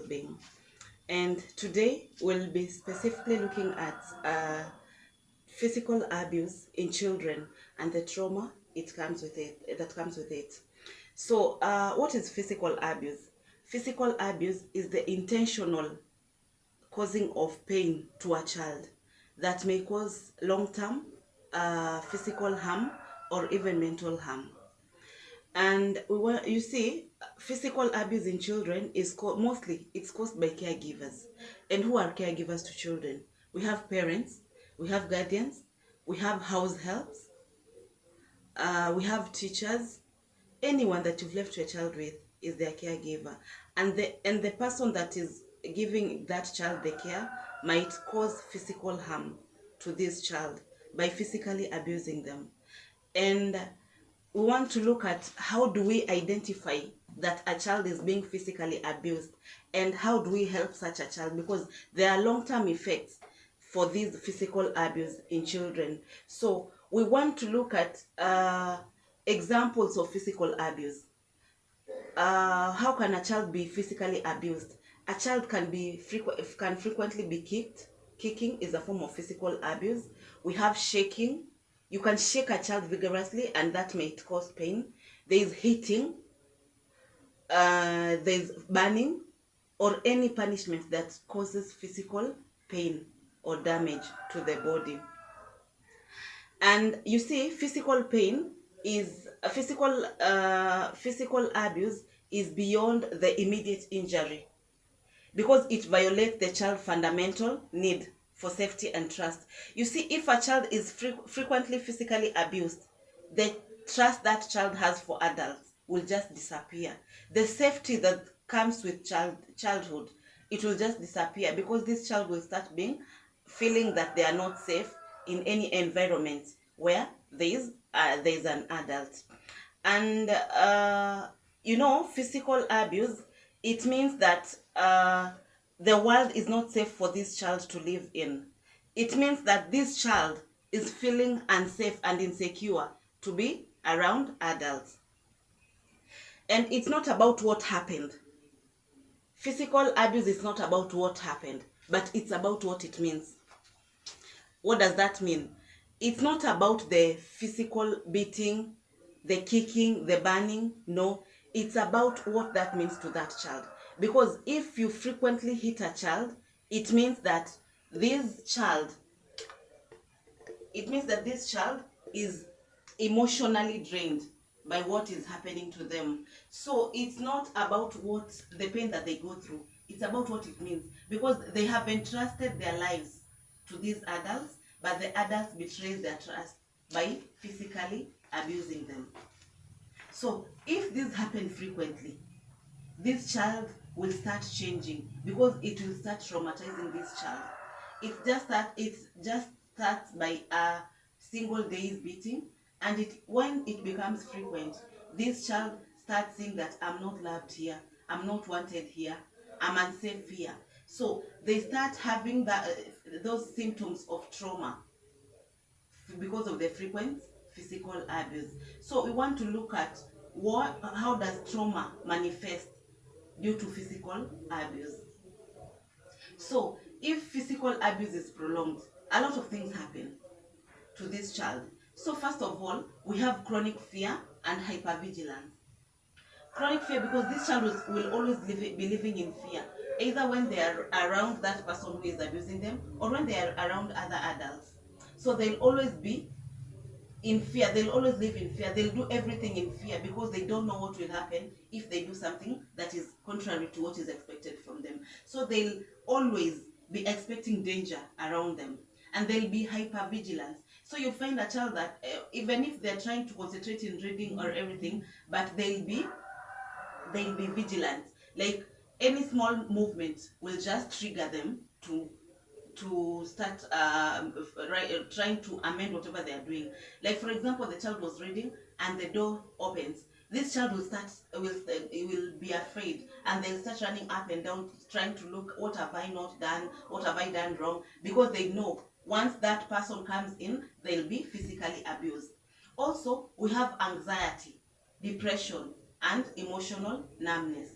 well-being. And today we'll be specifically looking at physical abuse in children and the trauma that comes with it. So, what is physical abuse? Physical abuse is the intentional causing of pain to a child that may cause long-term physical harm or even mental harm. And you see, physical abuse in children is mostly it's caused by caregivers. And who are caregivers to children? We have parents, we have guardians, we have house helps, we have teachers. Anyone that you've left your child with is their caregiver, and the person that is giving that child the care might cause physical harm to this child by physically abusing them. And we want to look at how do we identify that a child is being physically abused, and how do we help such a child, because there are long-term effects for this physical abuse in children. So we want to look at examples of physical abuse. How can a child be physically abused? A child can frequently be kicked. Kicking is a form of physical abuse. We have shaking. You can shake a child vigorously and that may cause pain. There is hitting. There is burning, or any punishment that causes physical pain or damage to the body. And you see, physical pain is a physical abuse is beyond the immediate injury, because it violates the child's fundamental need for safety and trust. You see, if a child is frequently physically abused, the trust that child has for adults will just disappear. The safety that comes with childhood, it will just disappear, because this child will start feeling that they are not safe in any environment where there is an adult. And physical abuse, it means that the world is not safe for this child to live in. It means that this child is feeling unsafe and insecure to be around adults. And it's not about what happened. Physical abuse is not about what happened, but it's about what it means. What does that mean? It's not about the physical beating, the kicking, the burning. No, it's about what that means to that child. Because if you frequently hit a child, it means that this child is emotionally drained by what is happening to them. So it's not about what the pain that they go through, it's about what it means, because they have entrusted their lives to these adults, but the adults betray their trust by physically abusing them. So if this happens frequently, this child will start changing, because it will start traumatizing this child. It just starts by a single day's beating, and when it becomes frequent, this child starts saying that I'm not loved here, I'm not wanted here, I'm unsafe here. So they start having those symptoms of trauma because of the frequent physical abuse. So we want to look at how does trauma manifest due to physical abuse. So if physical abuse is prolonged, a lot of things happen to this child. So first of all, we have chronic fear and hypervigilance. Chronic fear, because this child will always be living in fear, either when they are around that person who is abusing them or when they are around other adults. So they'll always be in fear, they'll always live in fear, they'll do everything in fear, because they don't know what will happen if they do something that is contrary to what is expected from them. So they'll always be expecting danger around them, and they'll be hypervigilant. So you find a child that even if they're trying to concentrate in reading or everything, but they'll be vigilant. Like any small movement will just trigger them to start trying to amend whatever they are doing. Like for example, the child was reading and the door opens. This child will be afraid, and they'll start running up and down trying to look, what have I not done, what have I done wrong, because they know once that person comes in, they'll be physically abused. Also, we have anxiety, depression, and emotional numbness.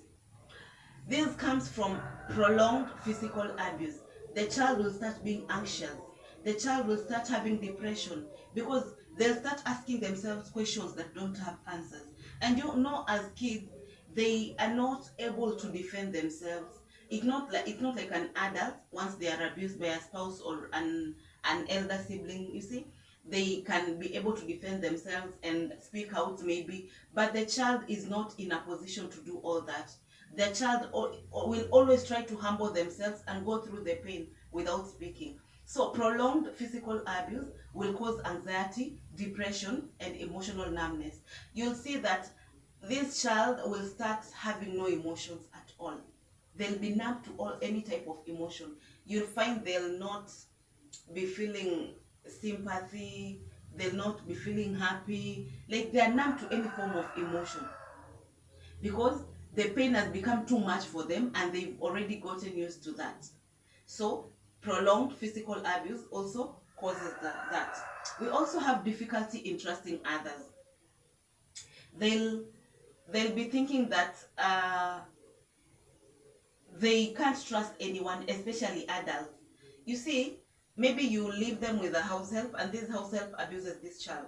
This comes from prolonged physical abuse. The child will start being anxious. The child will start having depression because they'll start asking themselves questions that don't have answers. And you know, as kids, they are not able to defend themselves. It's not like an adult. Once they are abused by a spouse or an elder sibling, you see, they can be able to defend themselves and speak out maybe, but the child is not in a position to do all that. The child will always try to humble themselves and go through the pain without speaking. So prolonged physical abuse will cause anxiety, depression, and emotional numbness. You'll see that this child will start having no emotions at all. They'll be numb to any type of emotion. You'll find they'll not be feeling sympathy, they'll not be feeling happy, like they are numb to any form of emotion because the pain has become too much for them and they've already gotten used to that. So prolonged physical abuse also causes that. We also have difficulty in trusting others. They'll be thinking that they can't trust anyone, especially adults. You see, maybe you leave them with a house help and this house help abuses this child.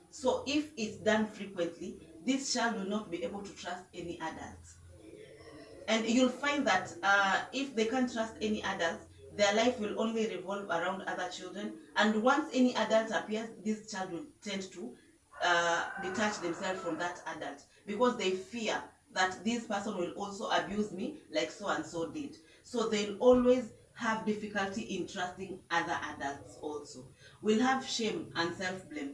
So if it's done frequently, this child will not be able to trust any adults. And you'll find that if they can't trust any adults, their life will only revolve around other children. And once any adult appears, this child will tend to detach themselves from that adult because they fear that this person will also abuse me like so and so did. So they'll always have difficulty in trusting other adults also. We'll have shame and self-blame.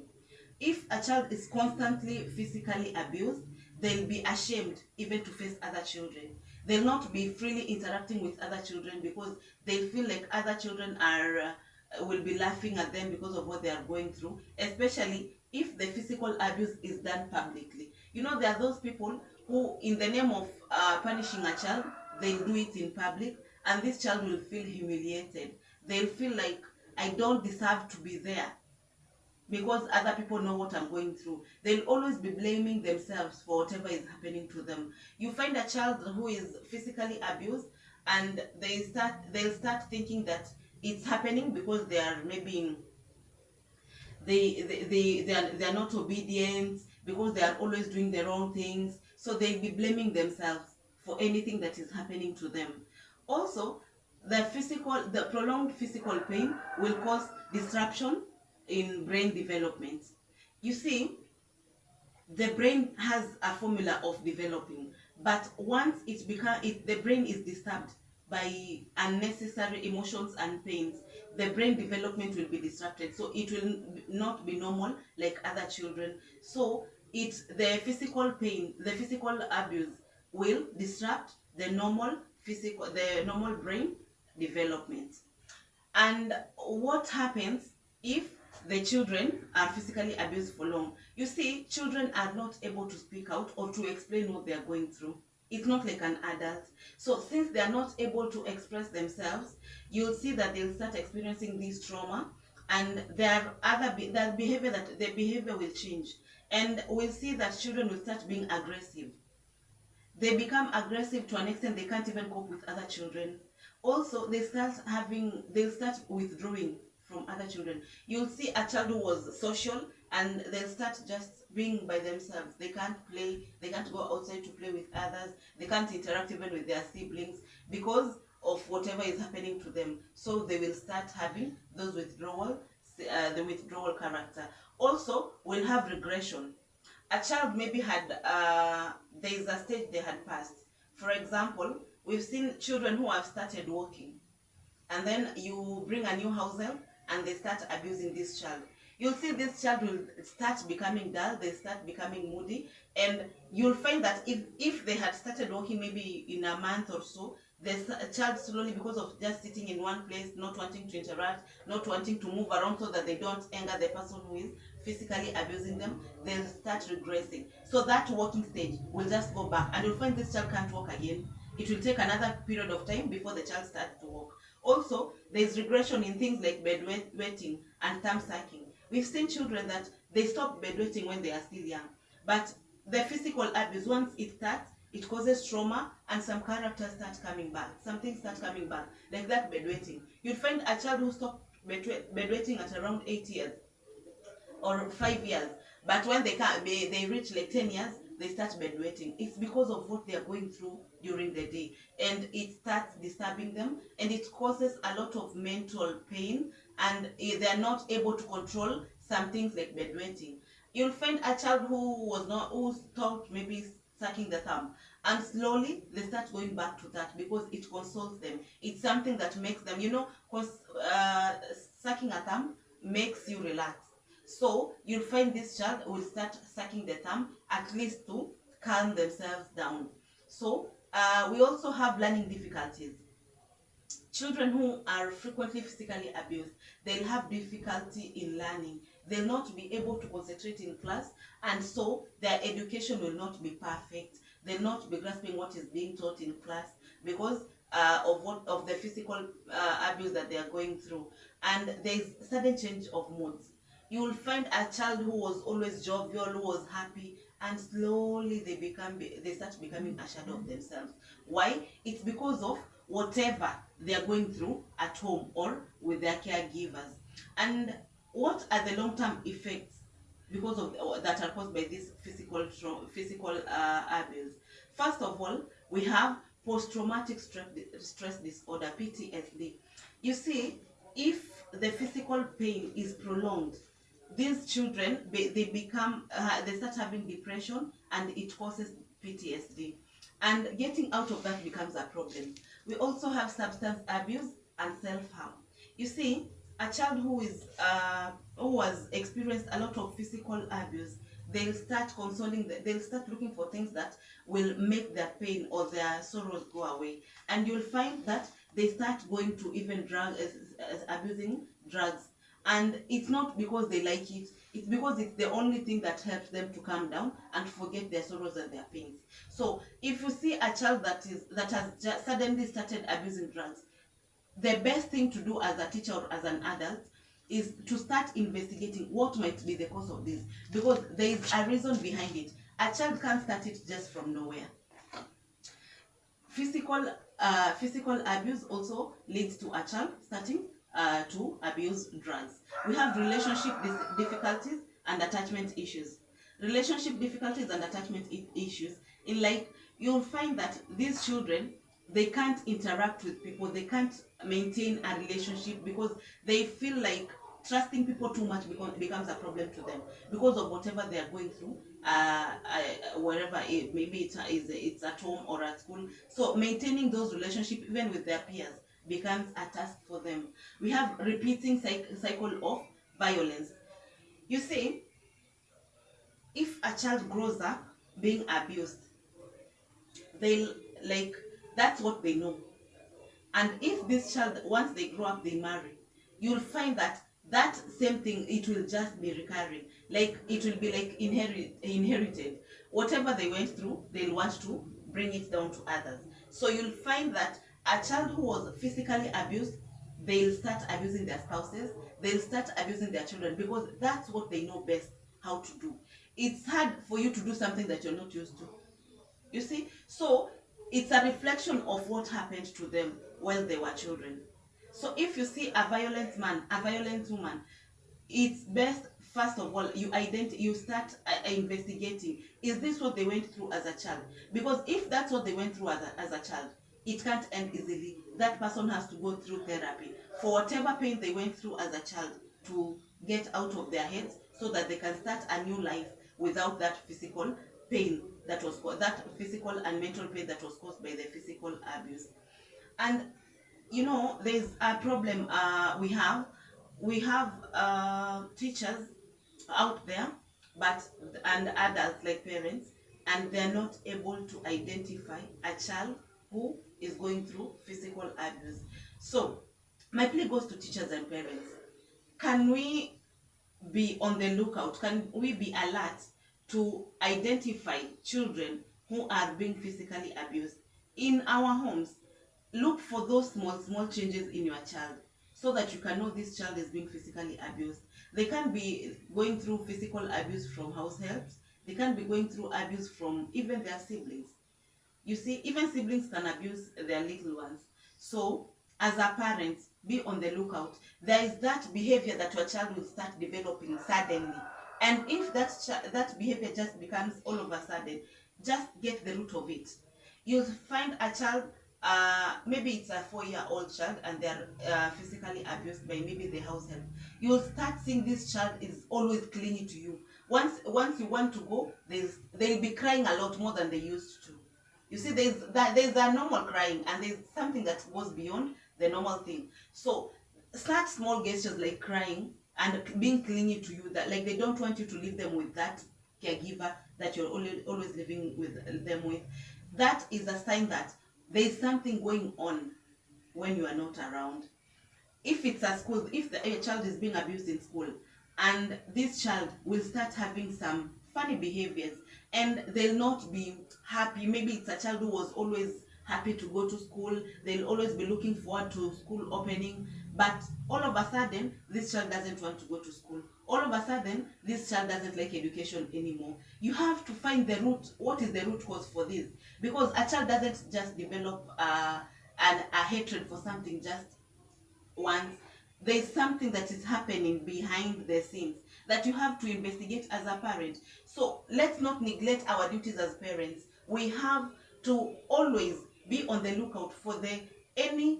If a child is constantly physically abused, they'll be ashamed even to face other children. They'll not be freely interacting with other children because they feel like other children will be laughing at them because of what they are going through, especially if the physical abuse is done publicly. You know, there are those people who, in the name of punishing a child, they'll do it in public, and this child will feel humiliated. They'll feel like, I don't deserve to be there because other people know what I'm going through. They'll always be blaming themselves for whatever is happening to them. You find a child who is physically abused and they'll start thinking that it's happening because they are maybe they are not obedient, because they are always doing the wrong things. So they'll be blaming themselves for anything that is happening to them. Also, the prolonged physical pain will cause disruption in brain development. You see, the brain has a formula of developing, but once the brain is disturbed by unnecessary emotions and pains, the brain development will be disrupted. So it will not be normal like other children. So it's the physical pain, the physical abuse will disrupt the normal brain development. And what happens if the children are physically abused for long? You see, children are not able to speak out or to explain what they are going through. It's not like an adult. So since they are not able to express themselves, you'll see that they'll start experiencing this trauma, and their behavior will change. And we'll see that children will start being aggressive. They become aggressive to an extent they can't even cope with other children. Also, they'll start withdrawing from other children. You'll see a child who was social and they'll start just being by themselves. They can't play, they can't go outside to play with others, they can't interact even with their siblings because of whatever is happening to them. So they will start having those the withdrawal character. Also, we'll have regression. A child maybe there is a stage they had passed. For example, we've seen children who have started walking, and then you bring a new house help and they start abusing this child. You'll see this child will start becoming dull, they start becoming moody, and you'll find that if they had started walking maybe in a month or so, the child slowly, because of just sitting in one place, not wanting to interact, not wanting to move around so that they don't anger the person who is physically abusing them, they'll start regressing. So that walking stage will just go back, and you'll find this child can't walk again. It will take another period of time before the child starts to walk. Also, there's regression in things like bedwetting and thumb sucking. We've seen children that they stop bedwetting when they are still young, but the physical abuse, once it starts, it causes trauma, and some characters start coming back. Some things start coming back, like that bedwetting. You'll find a child who stopped bedwetting at around 8 years or 5 years, but when they reach like 10 years, they start bedwetting. It's because of what they are going through during the day, and it starts disturbing them, and it causes a lot of mental pain, and they are not able to control some things like bedwetting. You'll find a child who stopped maybe sucking the thumb, and slowly they start going back to that because it consoles them. It's something that makes them, because sucking a thumb makes you relax. So you'll find this child will start sucking the thumb at least to calm themselves down. So we also have learning difficulties. Children who are frequently physically abused, they'll have difficulty in learning. They'll not be able to concentrate in class, and so their education will not be perfect. They'll not be grasping what is being taught in class because of the physical abuse that they are going through. And there's sudden change of moods. You will find a child who was always jovial, who was happy, and slowly they start becoming a shadow of themselves. Why? It's because of whatever they are going through at home or with their caregivers. And what are the long-term effects because of that are caused by this physical abuse? First of all, we have post-traumatic stress disorder, PTSD. You see, if the physical pain is prolonged, these children they start having depression, and it causes PTSD, and getting out of that becomes a problem. We also have substance abuse and self-harm. You see, a child who has experienced a lot of physical abuse, they'll start they'll start looking for things that will make their pain or their sorrows go away, and you'll find that they start going to even abusing drugs. And it's not because they like it, it's because it's the only thing that helps them to calm down and forget their sorrows and their pains. So if you see a child that has just suddenly started abusing drugs, the best thing to do as a teacher or as an adult is to start investigating what might be the cause of this, because there is a reason behind it. A child can't start it just from nowhere. Physical abuse also leads to a child starting to abuse drugs. We have relationship difficulties and attachment issues. Relationship difficulties and attachment issues, in like, you'll find that these children, they can't interact with people, they can't maintain a relationship because they feel like trusting people too much becomes a problem to them because of whatever they are going through, wherever maybe it's at home or at school. So maintaining those relationships even with their peers becomes a task for them. We have repeating cycle of violence. You see, if a child grows up being abused, they'll like, that's what they know. And if this child, once they grow up, they marry, you'll find that same thing, it will just be recurring. Like, it will be like inherited. Whatever they went through, they'll want to bring it down to others. So you'll find that a child who was physically abused, they'll start abusing their spouses, they'll start abusing their children, because that's what they know best how to do. It's hard for you to do something that you're not used to. You see? So it's a reflection of what happened to them while they were children. So if you see a violent man, a violent woman, it's best, first of all, you start investigating, is this what they went through as a child? Because if that's what they went through as a child, it can't end easily. That person has to go through therapy for whatever pain they went through as a child to get out of their heads, so that they can start a new life without that physical pain that physical and mental pain that was caused by the physical abuse. And there's a problem. We have teachers out there, and adults like parents, and they're not able to identify a child who is going through physical abuse. So my plea goes to teachers and parents. Can we be on the lookout? Can we be alert to identify children who are being physically abused in our homes? Look for those small changes in your child, so that you can know this child is being physically abused. They can be going through physical abuse from house helps. They can be going through abuse from even their siblings. You see, even siblings can abuse their little ones. So, as a parent, be on the lookout. There is that behavior that your child will start developing suddenly. And if that behavior just becomes all of a sudden, just get the root of it. You'll find a child, maybe it's a 4-year-old child, and they're physically abused by maybe the house help. You'll start seeing this child is always clinging to you. Once you want to go, they'll be crying a lot more than they used to. You see, there's a normal crying, and there's something that goes beyond the normal thing. So such small gestures like crying and being clingy to you, that like they don't want you to leave them with that caregiver that you're always living with them with, that is a sign that there is something going on when you are not around. If it's a school, if a child is being abused in school, and this child will start having some funny behaviors, and they'll not be happy. Maybe it's a child who was always happy to go to school, they'll always be looking forward to school opening, but all of a sudden this child doesn't want to go to school. All of a sudden this child doesn't like education anymore. You have to find the root. What is the root cause for this? Because a child doesn't just develop a hatred for something just once. There's something that is happening behind the scenes that you have to investigate as a parent. So let's not neglect our duties as parents. We have to always be on the lookout for any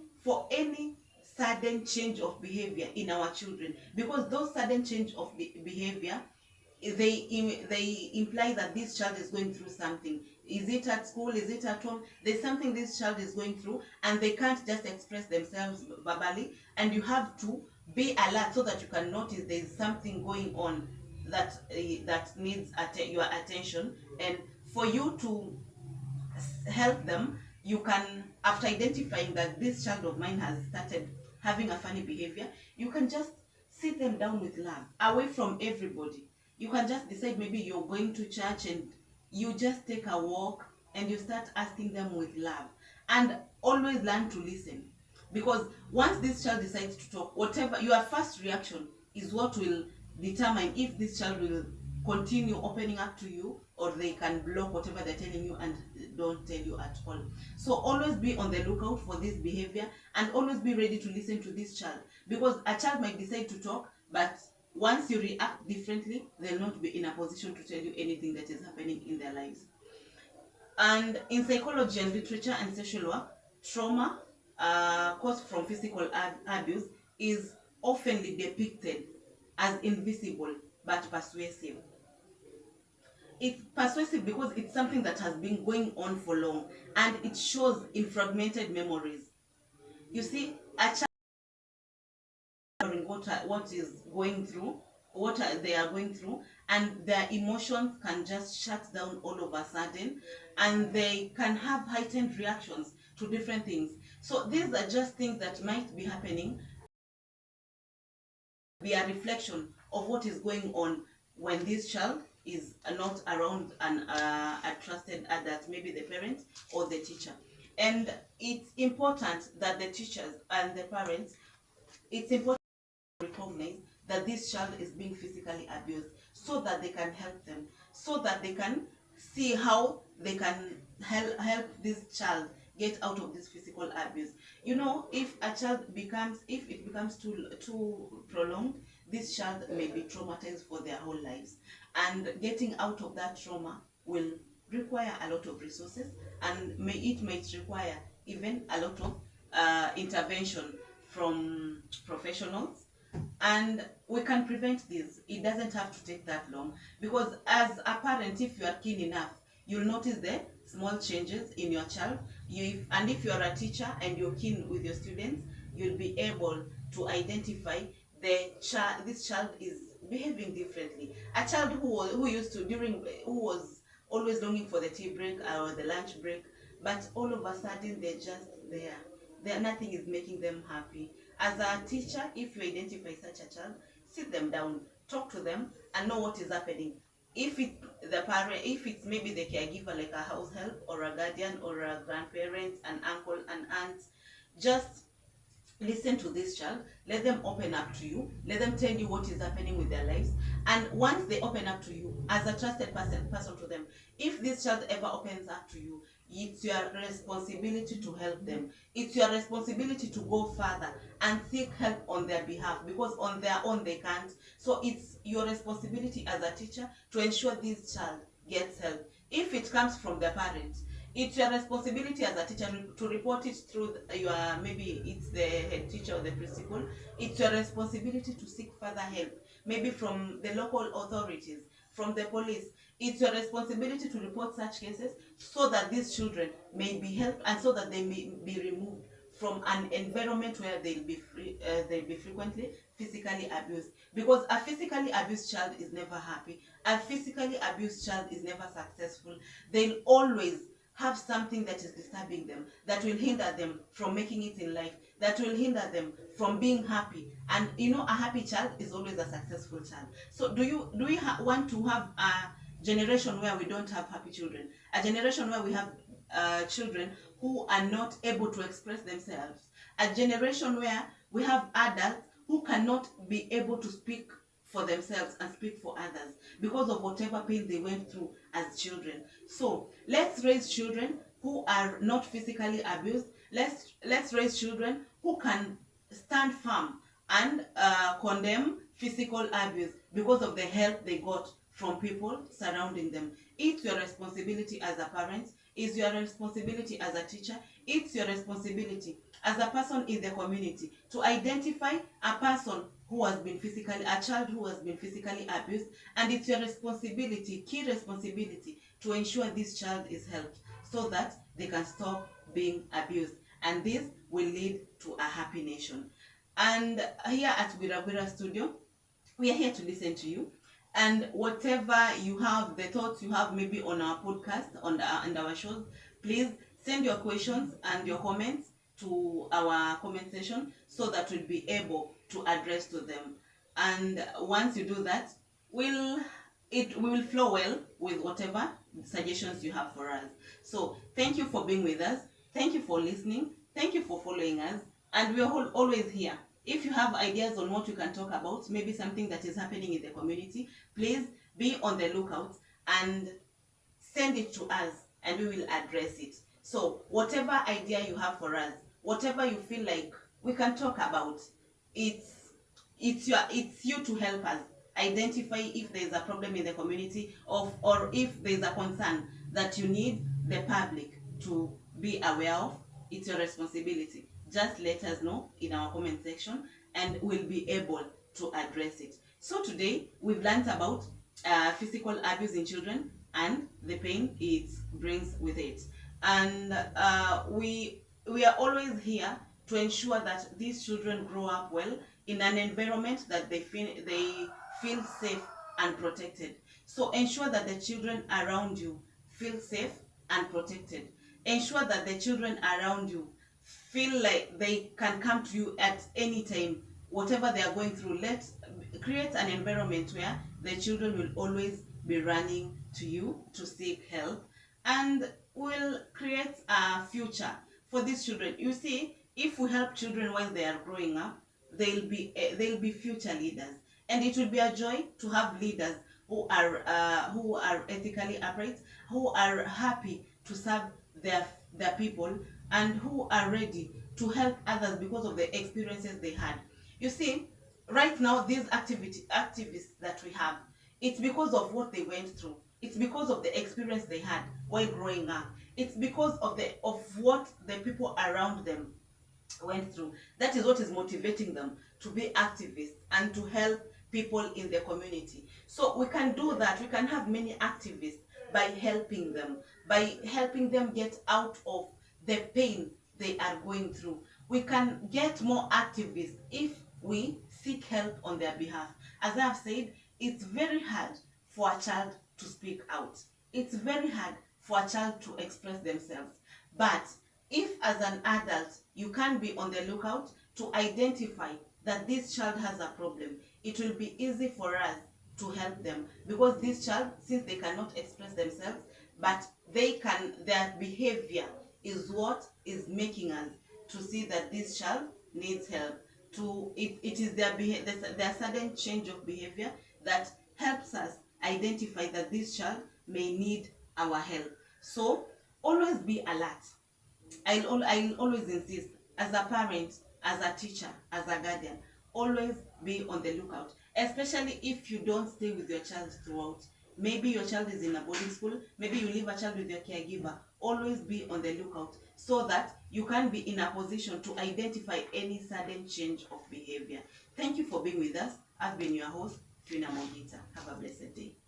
sudden change of behavior in our children, because those sudden change of behavior, they imply that this child is going through something. Is it at school? Is it at home? There's something this child is going through, and they can't just express themselves verbally, and you have to be alert so that you can notice there's something going on that needs your attention. And for you to help them, you can, after identifying that this child of mine has started having a funny behavior, you can just sit them down with love, away from everybody. You can just decide, maybe you're going to church and you just take a walk and you start asking them with love, and always learn to listen. Because once this child decides to talk, whatever your first reaction is what will determine if this child will continue opening up to you, or they can block whatever they're telling you and don't tell you at all. So always be on the lookout for this behavior, and always be ready to listen to this child, because a child might decide to talk, but once you react differently, they'll not be in a position to tell you anything that is happening in their lives. And in psychology and literature and social work, trauma caused from physical abuse is oftenly depicted as invisible but persuasive. It's persuasive because it's something that has been going on for long, and it shows in fragmented memories. You see, a child what is going through, they are going through, and their emotions can just shut down all of a sudden, and they can have heightened reactions to different things. So these are just things that might be happening, be a reflection of what is going on when this child is not around a trusted adult, maybe the parent or the teacher. And it's important that the teachers and the parents, it's important to recognize that this child is being physically abused, so that they can help them, so that they can see how they can help this child get out of this physical abuse. You know, if it becomes too prolonged, this child may be traumatized for their whole lives, and getting out of that trauma will require a lot of resources, and it might require even a lot of intervention from professionals. And we can prevent this. It doesn't have to take that long, because as a parent, if you are keen enough, you'll notice the small changes in your child. And if you are a teacher and you're keen with your students, you'll be able to identify this child is behaving differently. A child who was always longing for the tea break or the lunch break, but all of a sudden they're just there. Nothing is making them happy. As a teacher, if you identify such a child, sit them down, talk to them, and know what is happening. If it's maybe the caregiver, like a house help or a guardian or a grandparent, an uncle, an aunt, just listen to this child, let them open up to you, let them tell you what is happening with their lives. And once they open up to you as a trusted person to them, if this child ever opens up to you, it's your responsibility to help them. It's your responsibility to go further and seek help on their behalf, because on their own they can't. So it's your responsibility as a teacher to ensure this child gets help. If it comes from their parents, it's your responsibility as a teacher to report it through your, maybe it's the head teacher or the principal. It's your responsibility to seek further help, maybe from the local authorities, from the police. It's your responsibility to report such cases so that these children may be helped and so that they may be removed from an environment where they'll be frequently physically abused. Because a physically abused child is never happy. A physically abused child is never successful. They'll always have something that is disturbing them, that will hinder them from making it in life, that will hinder them from being happy. And you know, a happy child is always a successful child. So do we want to have a generation where we don't have happy children, a generation where we have children who are not able to express themselves, a generation where we have adults who cannot be able to speak for themselves and speak for others because of whatever pain they went through as children? So let's raise children who are not physically abused. Let's raise children who can stand firm and condemn physical abuse because of the help they got from people surrounding them. It's your responsibility as a parent, it's your responsibility as a teacher, it's your responsibility as a person in the community to identify a person who has been a child who has been physically abused, and it's your responsibility, key responsibility, to ensure this child is helped so that they can stop being abused. And this will lead to a happy nation. And here at Gwira Studio, we are here to listen to you. And whatever you have, the thoughts you have maybe on our podcast, on our shows, please send your questions and your comments to our comment section so that we'll be able to address to them. And once you do that, we will flow well with whatever suggestions you have for us. So thank you for being with us. Thank you for listening. Thank you for following us. And we are always here. If you have ideas on what you can talk about, maybe something that is happening in the community, please be on the lookout and send it to us and we will address it. So whatever idea you have for us, whatever you feel like we can talk about, it's you to help us identify if there's a problem in the community or if there's a concern that you need the public to be aware of. It's your responsibility. Just let us know in our comment section and we'll be able to address it. So today we've learned about physical abuse in children and the pain it brings with it. And we are always here to ensure that these children grow up well in an environment that they feel safe and protected. So ensure that the children around you feel safe and protected. Ensure that the children around you feel like they can come to you at any time, whatever they are going through. Let's create an environment where the children will always be running to you to seek help, and will create a future for these children. You see, if we help children while they are growing up, they'll be future leaders, and it will be a joy to have leaders who are ethically upright, who are happy to serve their people, and who are ready to help others because of the experiences they had. You see, right now these activists that we have, it's because of what they went through. It's because of the experience they had while growing up. It's because of what the people around them went through. That is what is motivating them to be activists and to help people in the community. So we can do that. We can have many activists by helping them get out of the pain they are going through. We can get more activists if we seek help on their behalf. As I have said, it's very hard for a child to speak out. It's very hard for a child to express themselves. But if as an adult you can be on the lookout to identify that this child has a problem, it will be easy for us to help them, because this child, since they cannot express themselves, but their behavior is what is making us to see that this child needs help. It is their sudden change of behavior that helps us identify that this child may need our help. So always be alert. I'll always insist, as a parent, as a teacher, as a guardian, always be on the lookout, especially if you don't stay with your child throughout. Maybe your child is in a boarding school, maybe you leave a child with your caregiver. Always be on the lookout so that you can be in a position to identify any sudden change of behavior. Thank you for being with us. I've been your host, Trina Mogita. Have a blessed day.